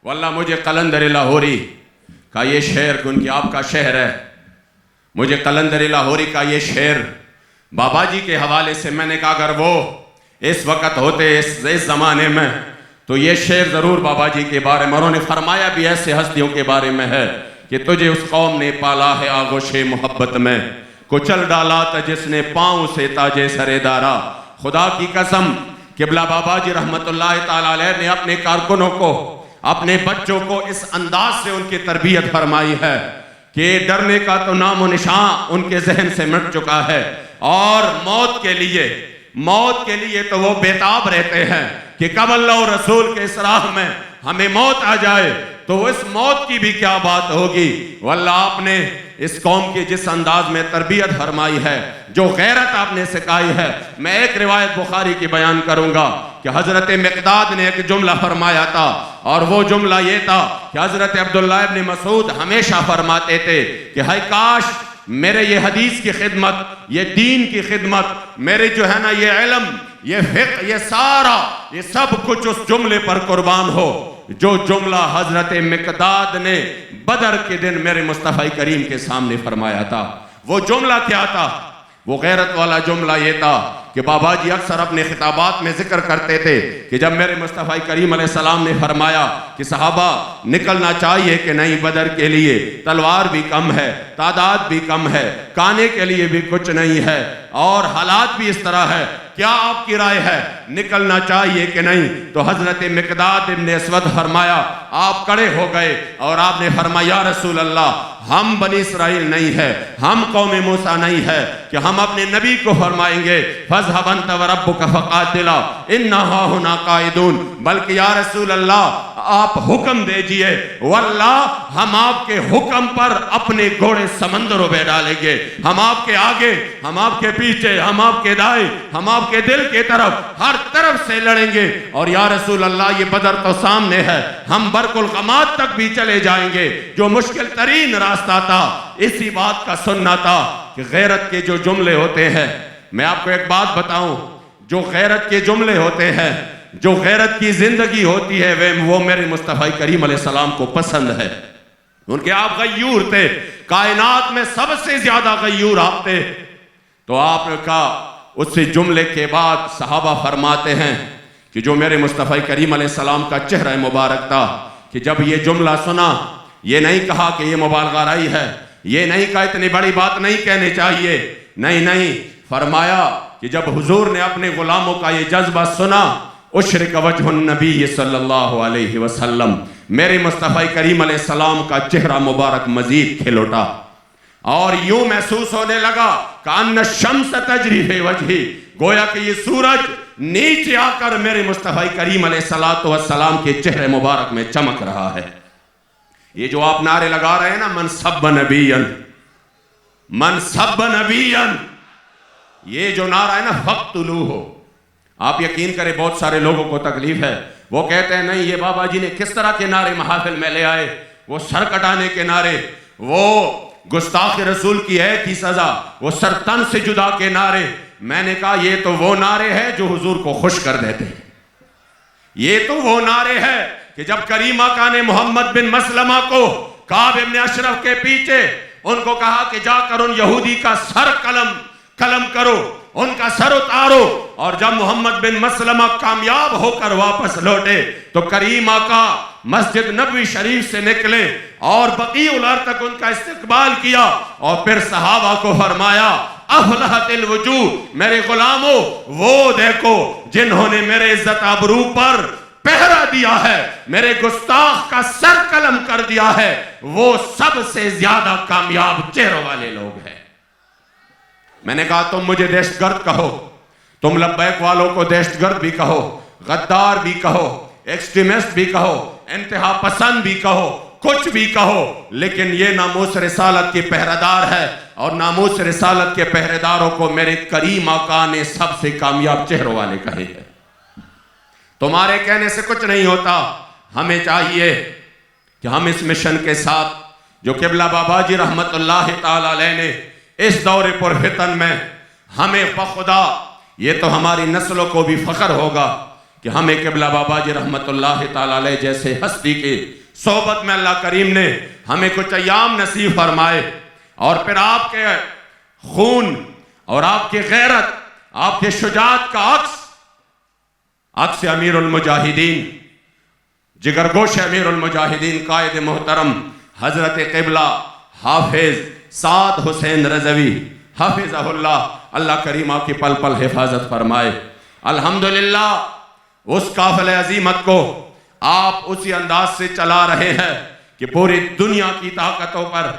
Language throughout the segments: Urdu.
واللہ مجھے قلندر لاہوری کا یہ شعر، کیونکہ آپ کا شہر ہے، مجھے قلندر لاہوری کا یہ شعر بابا جی کے حوالے سے میں نے کہا اگر وہ اس وقت ہوتے اس زمانے میں تو یہ شعر ضرور بابا جی کے بارے میں، انہوں نے فرمایا بھی ایسے ہستیوں کے بارے میں ہے کہ تجھے اس قوم نے پالا ہے آغوش محبت میں، کچل ڈالا تھا جس نے پاؤں سے تاجے سرے دارا۔ خدا کی قسم قبلہ بابا جی رحمت اللہ تعالیٰ علیہ نے اپنے کارکنوں کو، اپنے بچوں کو اس انداز سے ان کی تربیت فرمائی ہے کہ ڈرنے کا تو نام و نشان ان کے ذہن سے مٹ چکا ہے، اور موت کے لیے تو وہ بیتاب رہتے ہیں کہ کب اللہ اور رسول کے اس راہ میں ہمیں موت آ جائے تو اس موت کی بھی کیا بات ہوگی۔ واللہ آپ نے اس قوم کی جس انداز میں تربیت فرمائی ہے، جو غیرت آپ نے سکھائی ہے، میں ایک روایت بخاری کی بیان کروں گا کہ حضرت مقداد نے ایک جملہ فرمایا تھا، اور وہ جملہ یہ تھا کہ حضرت عبداللہ ابن مسعود ہمیشہ فرماتے تھے کہ ہائے کاش میرے یہ حدیث کی خدمت، یہ دین کی خدمت، میرے جو ہے نا یہ علم، یہ فقہ، یہ سارا، یہ سب کچھ اس جملے پر قربان ہو جو جملہ حضرت مقداد نے بدر کے دن میرے مصطفی کریم کے سامنے فرمایا تھا۔ وہ جملہ کیا تھا؟ وہ غیرت والا جملہ یہ تھا کہ بابا جی اکثر اپنے خطابات میں ذکر کرتے تھے کہ جب میرے مصطفی کریم علیہ السلام نے فرمایا کہ صحابہ نکلنا چاہیے کہ نہیں بدر کے لیے، تلوار بھی کم ہے، تعداد بھی کم ہے، کھانے کے لیے بھی کچھ نہیں ہے، اور حالات بھی اس طرح ہے، کیا آپ کی رائے ہے، نکلنا چاہیے کہ نہیں؟ تو حضرت مقداد ابن اسود فرمایا، آپ کڑے ہو گئے اور آپ نے فرمایا یا رسول اللہ، ہم بنی اسرائیل نہیں ہے، ہم قوم موسیٰ نہیں ہے کہ ہم اپنے نبی کو فرمائیں گے فَاذْهَبْ أَنْتَ وَرَبُّكَ فَقَاتِلَا إِنَّا هَاهُنَا قَاعِدُونَ، بلکہ یا رسول اللہ آپ حکم دیجئے، واللہ ہم آپ کے حکم پر اپنے گھوڑے سمندروں میں ڈالیں گے، ہم آپ کے آگے، ہم آپ کے پیچھے، ہم آپ کے دائیں، ہم آپ کے دل کے طرف، ہر طرف سے لڑیں گے، اور یا رسول اللہ یہ بدر تو سامنے ہے، ہم برق الغماد تک بھی چلے جائیں گے، جو مشکل ترین راستہ تھا۔ اسی بات کا سننا تھا کہ غیرت کے جو جملے ہوتے ہیں، میں آپ کو ایک بات بتاؤں، جو غیرت کے جملے ہوتے ہیں، جو غیرت کی زندگی ہوتی ہے، وہ میرے مصطفی کریم علیہ السلام کو پسند ہے، ان کے آپ غیور تھے، کائنات میں سب سے زیادہ غیور آپ تھے۔ تو آپ کا اس سے جملے کے بعد صحابہ فرماتے ہیں کہ جو میرے مصطفی کریم علیہ السلام کا چہرہ مبارک تھا کہ جب یہ جملہ سنا، یہ نہیں کہا کہ یہ مبالغہ رائی ہے، یہ نہیں کہا اتنی بڑی بات نہیں کہنے چاہیے، نہیں، فرمایا کہ جب حضور نے اپنے غلاموں کا یہ جذبہ سنا، اشرق وجہ النبی صلی اللہ علیہ وسلم، میرے مصطفی کریم علیہ السلام کا چہرہ مبارک مزید کھل اٹھا، اور یوں محسوس ہونے لگا کأن الشمس تجری فی وجہی، گویا کہ یہ سورج نیچے آ کر میرے مصطفی کریم علیہ السلام کے چہرے مبارک میں چمک رہا ہے۔ یہ جو آپ نعرے لگا رہے ہیں نا، من سب نبیًا، من سب نبیًا، یہ جو نعرہ ہے نا فَقْتُلُوهُ، آپ یقین کریں بہت سارے لوگوں کو تکلیف ہے، وہ کہتے ہیں نہیں یہ بابا جی نے کس طرح کے نعرے محافل میں لے آئے، وہ سر کٹانے کے نعرے، وہ گستاخ رسول کی ہے کی سزا، وہ سر تن سے جدا کے نعرے۔ میں نے کہا یہ تو وہ نعرے ہیں جو حضور کو خوش کر دیتے ہیں، یہ تو وہ نعرے ہیں کہ جب کریم آقا نے محمد بن مسلمہ کو کعب ابن اشرف کے پیچھے ان کو کہا کہ جا کر ان یہودی کا سر قلم کرو، ان کا سر اتارو، اور جب محمد بن مسلمہ کامیاب ہو کر واپس لوٹے تو کریم آقا مسجد نبوی شریف سے نکلے اور بقیع الارض تک ان کا استقبال کیا، اور پھر صحابہ کو فرمایا افلحت الوجوہ، میرے غلاموں وہ دیکھو جنہوں نے میرے عزت آبرو پر پہرا دیا ہے، میرے گستاخ کا سر قلم کر دیا ہے، وہ سب سے زیادہ کامیاب چہروں والے لوگ ہیں۔ میں نے کہا تم مجھے دہشت گرد کہو، تم لبیک والوں کو دہشت گرد بھی کہو، غدار بھی کہو، ایکسٹریمسٹ بھی کہو، انتہا پسند بھی کہو، کچھ بھی کہو، لیکن یہ ناموس رسالت کے پہرےدار ہے، اور ناموس رسالت کے پہرےداروں کو میرے کریم آقا نے سب سے کامیاب چہروں والے کہے ہیں۔ تمہارے کہنے سے کچھ نہیں ہوتا، ہمیں چاہیے کہ ہم اس مشن کے ساتھ جو قبلہ بابا جی رحمت اللہ تعالیٰ علیہ نے اس دور پر فتن میں ہمیں بخدا، یہ تو ہماری نسلوں کو بھی فخر ہوگا کہ ہمیں قبلہ بابا جی رحمت اللہ تعالی علیہ جیسے ہستی کی صحبت میں اللہ کریم نے ہمیں کچھ ایام نصیب فرمائے، اور پھر آپ کے خون اور آپ کی غیرت، آپ کے شجاعت کا عکس امیر المجاہدین، جگر گوش امیر المجاہدین قائد محترم حضرت قبلہ حافظ سعد حسین رضوی حافظہ اللہ، اللہ کریم آپ کی پل پل حفاظت فرمائے۔ الحمدللہ اس قافلہ عظیمت کو آپ اسی انداز سے چلا رہے ہیں کہ پوری دنیا کی طاقتوں پر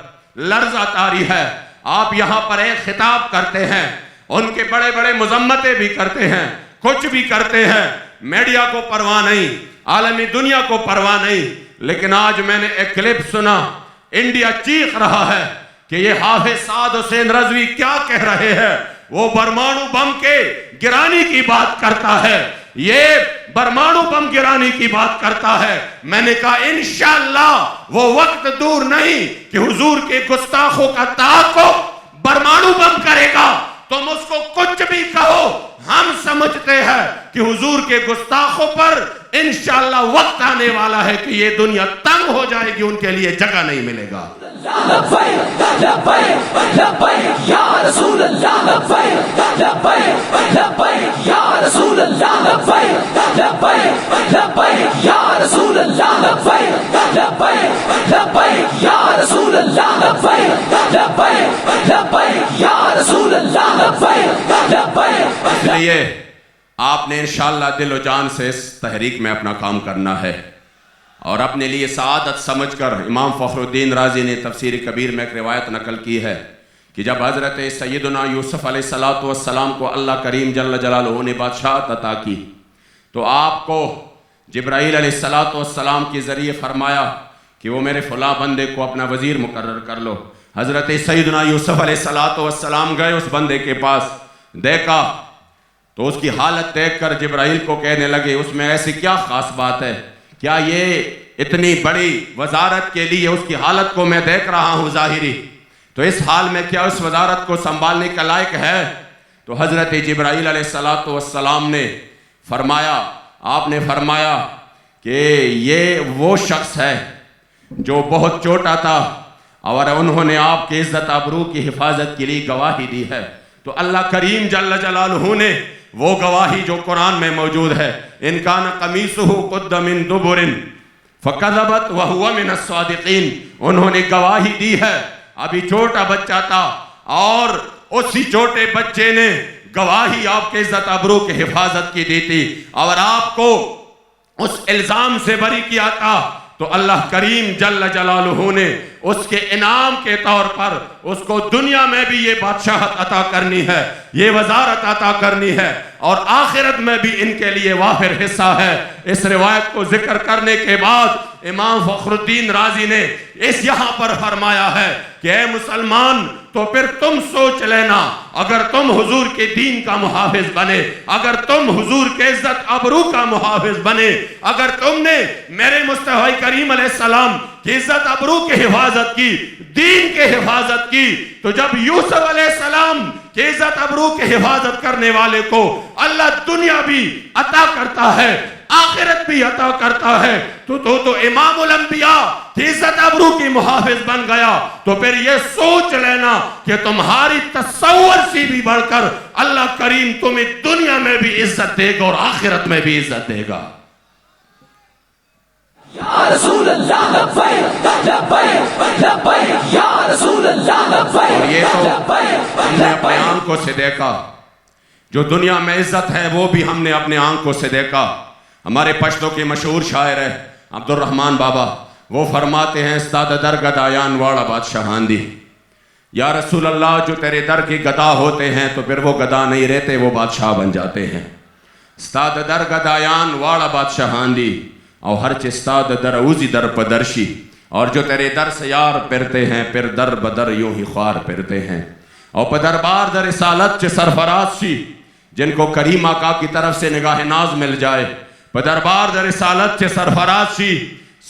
لرزہ طاری ہے۔ آپ یہاں پر ایک خطاب کرتے ہیں، ان کے بڑے بڑے مذمتیں بھی کرتے ہیں، کچھ بھی کرتے ہیں، میڈیا کو پرواہ نہیں، عالمی دنیا کو پرواہ نہیں، لیکن آج میں نے ایک کلپ سنا، انڈیا چیخ رہا ہے کہ یہ حافظ سعد حسین رضوی کیا کہہ رہے ہیں، وہ برمانو بم کے گرانی کی بات کرتا ہے، یہ برمانو بم گرانی کی بات کرتا ہے۔ میں نے کہا انشاءاللہ وہ وقت دور نہیں کہ حضور کے گستاخوں کا تعاقب برمانو بم کرے گا۔ تم اس کو کچھ بھی کہو، ہم سمجھتے ہیں کہ حضور کے گستاخوں پر انشاءاللہ وقت آنے والا ہے کہ یہ دنیا تنگ ہو جائے گی، ان کے لیے جگہ نہیں ملے گا۔ لبیک لبیک لبیک یا رسول اللہ، لبیک لبیک لبیک یا رسول اللہ، لبیک لبیک لبیک یا رسول اللہ، لبیک لبیک لبیک یا رسول اللہ، لبیک لبیک لبیک یا رسول اللہ، لبیک لبیک۔ اس لیے آپ نے انشاءاللہ دل و جان سے اس تحریک میں اپنا کام کرنا ہے، اور اپنے لیے سعادت سمجھ کر امام فخر الدین رازی نے تفسیر کبیر میں ایک روایت نقل کی ہے کہ جب حضرت سیدنا یوسف علیہ السلام کو اللہ کریم جل جلالہ نے بادشاہت عطا کی تو آپ کو جبرائیل علیہ السلام کے ذریعے فرمایا کہ وہ میرے فلاں بندے کو اپنا وزیر مقرر کر لو۔ حضرت سیدنا یوسف علیہ السلام گئے اس بندے کے پاس، دیکھا تو اس کی حالت دیکھ کر جبرائیل کو کہنے لگے اس میں ایسی کیا خاص بات ہے، کیا یہ اتنی بڑی وزارت کے لیے اس کی حالت کو میں دیکھ رہا ہوں ظاہری، تو اس حال میں کیا اس وزارت کو سنبھالنے کا لائق ہے؟ تو حضرت جبرائیل علیہ السلام نے فرمایا، آپ نے فرمایا کہ یہ وہ شخص ہے جو بہت چھوٹا تھا اور انہوں نے آپ کے عزت آبرو کی حفاظت کے لیے گواہی دی ہے۔ تو اللہ کریم جل جلالہ نے وہ گواہی جو قرآن میں موجود ہے، ان کان قمیصہ قد من دبر فکذبت وہو من الصادقین، انہوں نے گواہی دی ہے۔ ابھی چھوٹا بچہ تھا اور اسی چھوٹے بچے نے گواہی آپ کے عزت آبرو کی حفاظت کی دی تھی اور آپ کو اس الزام سے بری کیا تھا، تو اللہ کریم جل جلالہ نے اس کے انعام کے طور پر اس کو دنیا میں بھی یہ بادشاہت عطا کرنی ہے، یہ وزارت عطا کرنی ہے، اور آخرت میں بھی ان کے لیے وافر حصہ ہے۔ اس روایت کو ذکر کرنے کے بعد امام فخر الدین رازی نے اس یہاں پر فرمایا ہے کہ اے مسلمان، تو پھر تم سوچ لینا، اگر تم حضور کے دین کا محافظ بنے، اگر تم حضور کے عزت آبرو کا محافظ بنے، اگر تم نے میرے مصطفی کریم علیہ السلام کی عزت آبرو کی حفاظت کی، دین کی حفاظت کی، تو جب یوسف علیہ السلام کی عزت آبرو کی حفاظت کرنے والے کو اللہ دنیا بھی عطا کرتا ہے، آخرت بھی عطا کرتا ہے، تو امام الانبیاء کی عزت آبرو کی محافظ بن گیا، تو پھر یہ سوچ لینا کہ تمہاری تصور سے بھی بڑھ کر اللہ کریم تمہیں دنیا میں بھی عزت دے گا اور آخرت میں بھی عزت دے گا۔ یا رسول اللہ لبیک لبیک لبیک یا رسول اللہ لبیک۔ اور یہ تو ہم نے اپنے آنکھوں سے دیکھا، جو دنیا میں عزت ہے وہ بھی ہم نے اپنے آنکھوں سے دیکھا۔ ہمارے پشتوں کے مشہور شاعر ہے عبد الرحمن بابا، وہ فرماتے ہیں استاد در گدایان واڑا بادشاہان دی، یا رسول اللہ جو تیرے در کے گدا ہوتے ہیں تو پھر وہ گدا نہیں رہتے، وہ بادشاہ بن جاتے ہیں۔ استاد در گدایان واڑا بادشاہان دی اور ہر چستاد در اوزی در پدرشی، اور جو تیرے در سے یار پھرتے ہیں پھر در بدر یوں ہی خوار پھرتے ہیں، اور پدربار در رسالت چے سرفراز شی، جن کو کریم آقا کی طرف سے نگاہ ناز مل جائے، پدربار در رسالت چے سرفراز شی،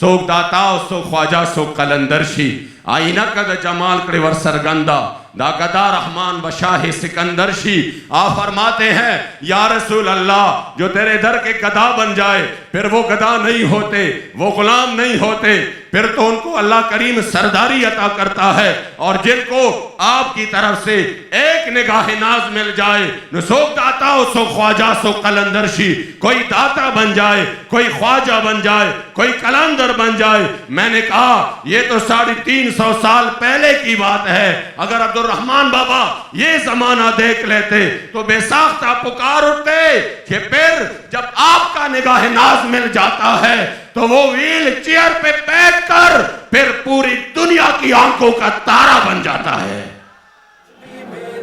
سوک داتا سوک خواجہ سوک قلندر شی، آئینہ قد جمال کڑی ور سرگندہ دا گدا رحمان بشاہ سکندر شی آپ فرماتے ہیں یا رسول اللہ جو تیرے در کے گدا بن جائے پھر وہ گدا نہیں ہوتے وہ غلام نہیں ہوتے پھر تو ان کو اللہ کریم سرداری عطا کرتا ہے اور جن کو آپ کی طرف سے ایک نگاہ ناز مل جائے نو سوک داتا ہو سو خواجہ سو قلندر شی کوئی داتا بن جائے کوئی خواجہ بن جائے کوئی قلندر بن جائے میں نے کہا یہ تو 350 سال پہلے کی بات ہے اگر عبد الرحمن بابا یہ زمانہ دیکھ لیتے تو بے ساختہ پکار اٹھتے کہ پھر جب آپ کا نگاہ ناز مل جاتا ہے تو وہ ویل چیئر پہ بیٹھ کر پھر پوری دنیا کی آنکھوں کا تارا بن جاتا ہے